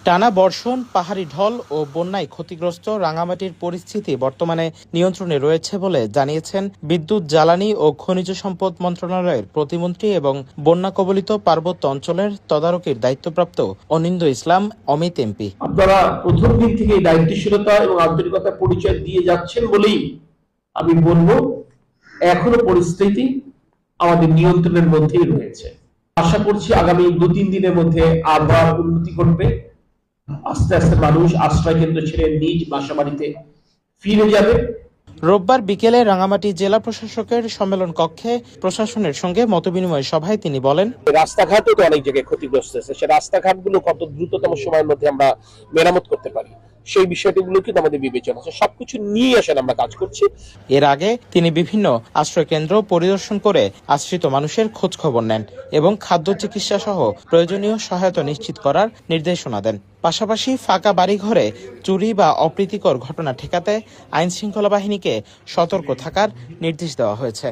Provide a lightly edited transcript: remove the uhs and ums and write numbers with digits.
টানা বর্ষণ, পাহাড়ি ঢল ও বন্যায় ক্ষতিগ্রস্ত রাঙামাটির পরিস্থিতি বর্তমানে নিয়ন্ত্রণে রয়েছে বলে জানিয়েছেন বিদ্যুৎ, জ্বালানি ও খনিজ সম্পদ মন্ত্রণালয়ের প্রতিমন্ত্রী এবং বন্যা কবলিত পার্বত্য অঞ্চলের তদারকির দায়িত্বপ্রাপ্ত অনিন্দ্য ইসলাম অমিত এমপি। আপনারা প্রথম দিন থেকে দায়িত্বশীলতা এবং আন্তরিকতা পরিচয় দিয়ে যাচ্ছেন বলেই আমি বলবো এখনো পরিস্থিতি আমাদের নিয়ন্ত্রণের মধ্যেই রয়েছে। আশা করছি আগামী 2-3 দিনের মধ্যে আবার উন্নতি ঘটবে। আস্তে আস্তে মানুষ আশ্রয় কেন্দ্র ছেড়ে নিজ বাসাবাড়িতে ফিরে যাবে। রোববার বিকেলে রাঙামাটি জেলা প্রশাসকের সম্মেলন কক্ষে প্রশাসনের সঙ্গে মতবিনিময় সভায় তিনি বলেন, রাস্তাঘাটও তো অনেক জায়গায় ক্ষতিগ্রস্ত হয়েছে, সে রাস্তাঘাটগুলো কত দ্রুততম সময়ের মধ্যে আমরা মেরামত করতে পারি সেই বিষয়টিগুলো কিন্তু আমাদের বিবেচনা আছে। সবকিছু নিয়ে আসেন আমরা কাজ করছি। এর আগে তিনি বিভিন্ন আশ্রয় কেন্দ্র পরিদর্শন করে আশ্রিত মানুষের খোঁজ খবর নেন এবং খাদ্য, চিকিৎসা সহ প্রয়োজনীয় সহায়তা নিশ্চিত করার নির্দেশনা দেন। পাশাপাশি ফাঁকা বাড়িঘরে চুরি বা অপ্রীতিকর ঘটনা ঠেকাতে আইন শৃঙ্খলা বাহিনীকে সতর্ক থাকার নির্দেশ দেওয়া হয়েছে।